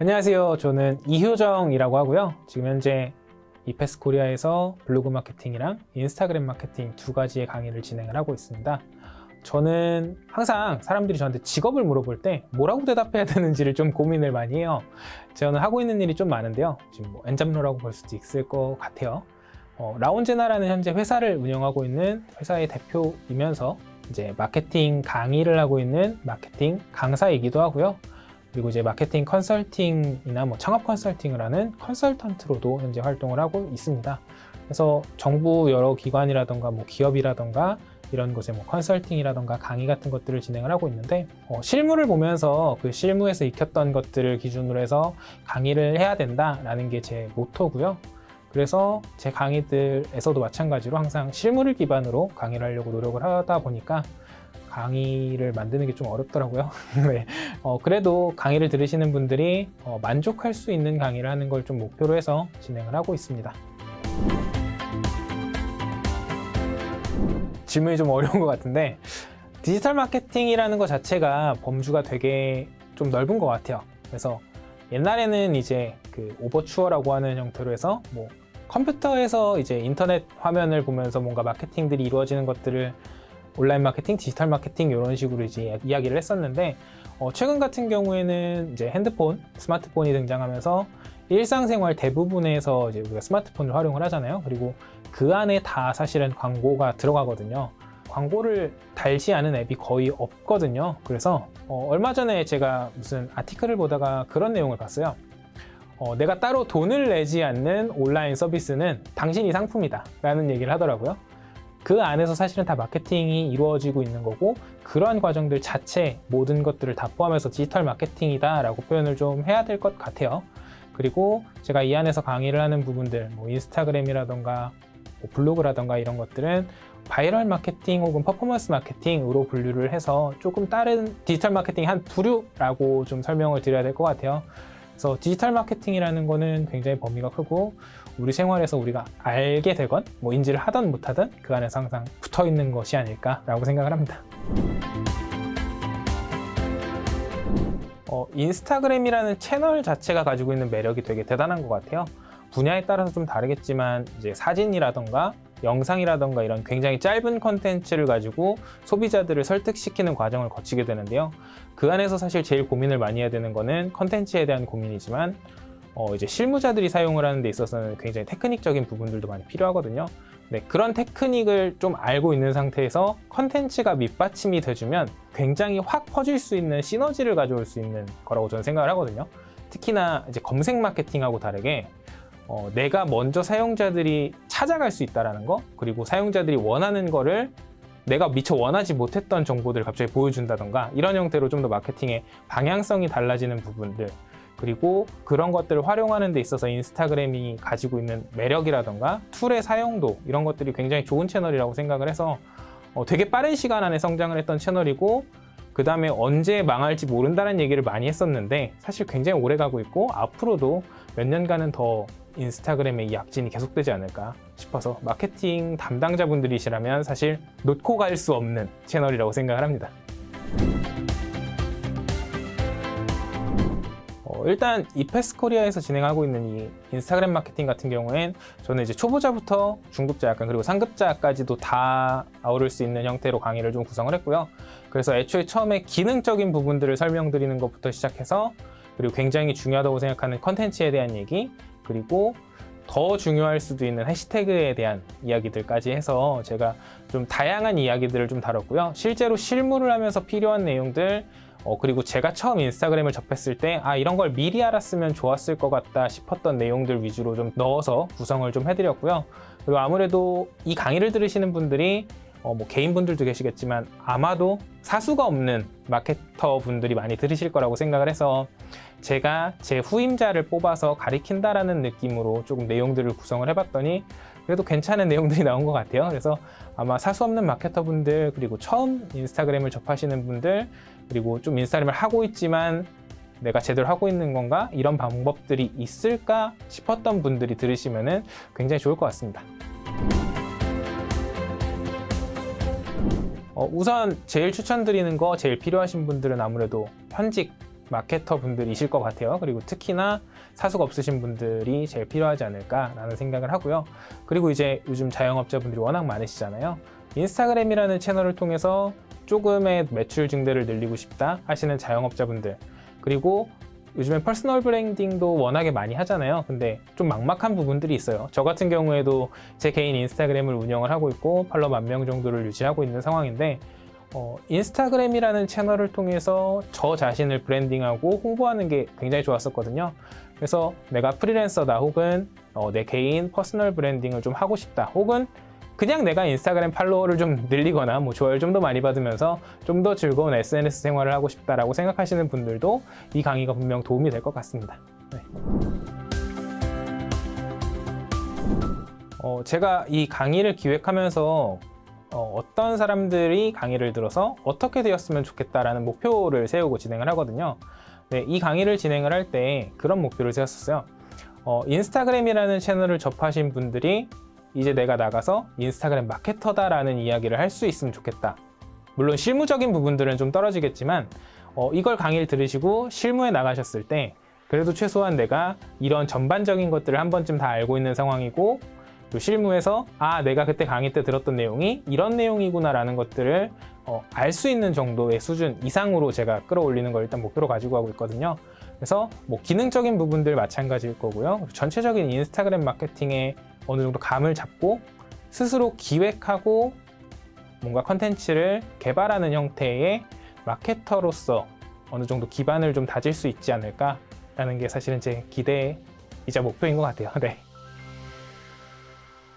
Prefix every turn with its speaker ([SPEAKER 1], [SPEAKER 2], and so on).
[SPEAKER 1] 안녕하세요. 저는 이효정이라고 하고요. 지금 현재 이패스코리아에서 블로그 마케팅이랑 인스타그램 마케팅 두 가지의 강의를 진행을 하고 있습니다. 저는 항상 사람들이 저한테 직업을 물어볼 때 뭐라고 대답해야 되는지를 좀 고민을 많이 해요. 저는 하고 있는 일이 좀 많은데요. 지금 엔잡러라고 볼 수도 있을 것 같아요. 라운제나라는 현재 회사를 운영하고 있는 회사의 대표이면서 이제 마케팅 강의를 하고 있는 마케팅 강사이기도 하고요. 그리고 이제 마케팅 컨설팅이나 창업 컨설팅을 하는 컨설턴트로도 현재 활동을 하고 있습니다. 그래서 정부 여러 기관이라던가 기업이라던가 이런 곳에 컨설팅이라던가 강의 같은 것들을 진행을 하고 있는데, 실무를 보면서 그 실무에서 익혔던 것들을 기준으로 해서 강의를 해야 된다라는 게 제 모토고요. 그래서 제 강의들에서도 마찬가지로 항상 실무를 기반으로 강의를 하려고 노력을 하다 보니까 강의를 만드는 게 좀 어렵더라고요. 네. 그래도 강의를 들으시는 분들이 만족할 수 있는 강의를 하는 걸 좀 목표로 해서 진행을 하고 있습니다. 질문이 좀 어려운 것 같은데, 디지털 마케팅이라는 것 자체가 범주가 되게 좀 넓은 것 같아요. 그래서 옛날에는 이제 그 오버추어라고 하는 형태로 해서 컴퓨터에서 이제 인터넷 화면을 보면서 뭔가 마케팅들이 이루어지는 것들을 온라인 마케팅, 디지털 마케팅 이런 식으로 이제 이야기를 했었는데, 최근 같은 경우에는 이제 핸드폰, 스마트폰이 등장하면서 일상생활 대부분에서 이제 우리가 스마트폰을 활용을 하잖아요. 그리고 그 안에 다 사실은 광고가 들어가거든요. 광고를 달지 않은 앱이 거의 없거든요. 그래서 얼마 전에 제가 무슨 아티클을 보다가 그런 내용을 봤어요. 내가 따로 돈을 내지 않는 온라인 서비스는 당신이 상품이다 라는 얘기를 하더라고요. 그 안에서 사실은 다 마케팅이 이루어지고 있는 거고, 그러한 과정들 자체 모든 것들을 다 포함해서 디지털 마케팅이다 라고 표현을 좀 해야 될 것 같아요. 그리고 제가 이 안에서 강의를 하는 부분들, 인스타그램이라던가 블로그라던가 이런 것들은 바이럴 마케팅 혹은 퍼포먼스 마케팅으로 분류를 해서 조금 다른 디지털 마케팅 한 부류라고 좀 설명을 드려야 될 것 같아요. 그래서 디지털 마케팅이라는 거는 굉장히 범위가 크고, 우리 생활에서 우리가 알게 되건 인지를 하든 못하든 그 안에서 항상 붙어 있는 것이 아닐까라고 생각을 합니다. 인스타그램이라는 채널 자체가 가지고 있는 매력이 되게 대단한 것 같아요. 분야에 따라서 좀 다르겠지만 이제 사진이라던가 영상이라던가 이런 굉장히 짧은 컨텐츠를 가지고 소비자들을 설득시키는 과정을 거치게 되는데요. 그 안에서 사실 제일 고민을 많이 해야 되는 거는 컨텐츠에 대한 고민이지만, 이제 실무자들이 사용을 하는 데 있어서는 굉장히 테크닉적인 부분들도 많이 필요하거든요. 네, 그런 테크닉을 좀 알고 있는 상태에서 컨텐츠가 밑받침이 돼주면 굉장히 확 퍼질 수 있는 시너지를 가져올 수 있는 거라고 저는 생각을 하거든요. 특히나 이제 검색 마케팅하고 다르게 내가 먼저 사용자들이 찾아갈 수 있다는 거, 그리고 사용자들이 원하는 거를 내가 미처 원하지 못했던 정보들을 갑자기 보여준다던가, 이런 형태로 좀 더 마케팅의 방향성이 달라지는 부분들, 그리고 그런 것들을 활용하는 데 있어서 인스타그램이 가지고 있는 매력이라던가 툴의 사용도, 이런 것들이 굉장히 좋은 채널이라고 생각을 해서 되게 빠른 시간 안에 성장을 했던 채널이고, 그 다음에 언제 망할지 모른다는 얘기를 많이 했었는데 사실 굉장히 오래 가고 있고, 앞으로도 몇 년간은 더 인스타그램의 이 약진이 계속되지 않을까 싶어서 마케팅 담당자분들이시라면 사실 놓고 갈 수 없는 채널이라고 생각을 합니다. 일단 이패스코리아에서 진행하고 있는 이 인스타그램 마케팅 같은 경우엔 저는 이제 초보자부터 중급자 그리고 상급자까지도 다 아우를 수 있는 형태로 강의를 좀 구성을 했고요. 그래서 애초에 처음에 기능적인 부분들을 설명드리는 것부터 시작해서, 그리고 굉장히 중요하다고 생각하는 컨텐츠에 대한 얘기, 그리고 더 중요할 수도 있는 해시태그에 대한 이야기들까지 해서 제가 좀 다양한 이야기들을 좀 다뤘고요. 실제로 실무를 하면서 필요한 내용들, 그리고 제가 처음 인스타그램을 접했을 때 이런 걸 미리 알았으면 좋았을 것 같다 싶었던 내용들 위주로 좀 넣어서 구성을 좀 해드렸고요. 그리고 아무래도 이 강의를 들으시는 분들이 개인분들도 계시겠지만 아마도 사수가 없는 마케터 분들이 많이 들으실 거라고 생각을 해서 제가 제 후임자를 뽑아서 가리킨다라는 느낌으로 조금 내용들을 구성을 해봤더니 그래도 괜찮은 내용들이 나온 것 같아요. 그래서 아마 사수 없는 마케터 분들, 그리고 처음 인스타그램을 접하시는 분들, 그리고 좀 인스타그램을 하고 있지만 내가 제대로 하고 있는 건가? 이런 방법들이 있을까 싶었던 분들이 들으시면은 굉장히 좋을 것 같습니다. 우선 제일 추천드리는 거, 제일 필요하신 분들은 아무래도 현직 마케터 분들이실 것 같아요. 그리고 특히나 사수가 없으신 분들이 제일 필요하지 않을까라는 생각을 하고요. 그리고 이제 요즘 자영업자분들이 워낙 많으시잖아요. 인스타그램이라는 채널을 통해서 조금의 매출 증대를 늘리고 싶다 하시는 자영업자분들, 그리고 요즘엔 퍼스널 브랜딩도 워낙에 많이 하잖아요. 근데 좀 막막한 부분들이 있어요. 저 같은 경우에도 제 개인 인스타그램을 운영을 하고 있고 팔로워 10,000명 정도를 유지하고 있는 상황인데, 인스타그램이라는 채널을 통해서 저 자신을 브랜딩하고 홍보하는 게 굉장히 좋았었거든요. 그래서 내가 프리랜서다, 혹은 내 개인 퍼스널 브랜딩을 좀 하고 싶다, 혹은 그냥 내가 인스타그램 팔로워를 좀 늘리거나 뭐 좋아요를 좀 더 많이 받으면서 좀 더 즐거운 SNS 생활을 하고 싶다라고 생각하시는 분들도 이 강의가 분명 도움이 될 것 같습니다. 네. 제가 이 강의를 기획하면서 어떤 사람들이 강의를 들어서 어떻게 되었으면 좋겠다라는 목표를 세우고 진행을 하거든요. 네, 이 강의를 진행을 할 때 그런 목표를 세웠었어요. 인스타그램이라는 채널을 접하신 분들이 이제 내가 나가서 인스타그램 마케터다라는 이야기를 할 수 있으면 좋겠다. 물론 실무적인 부분들은 좀 떨어지겠지만 이걸 강의를 들으시고 실무에 나가셨을 때 그래도 최소한 내가 이런 전반적인 것들을 한 번쯤 다 알고 있는 상황이고, 또 실무에서 내가 그때 강의 때 들었던 내용이 이런 내용이구나 라는 것들을 알 수 있는 정도의 수준 이상으로 제가 끌어올리는 걸 일단 목표로 가지고 하고 있거든요. 그래서 뭐 기능적인 부분들 마찬가지일 거고요. 전체적인 인스타그램 마케팅에 어느 정도 감을 잡고 스스로 기획하고 뭔가 컨텐츠를 개발하는 형태의 마케터로서 어느 정도 기반을 좀 다질 수 있지 않을까라는 게 사실은 제 기대이자 목표인 것 같아요. 네.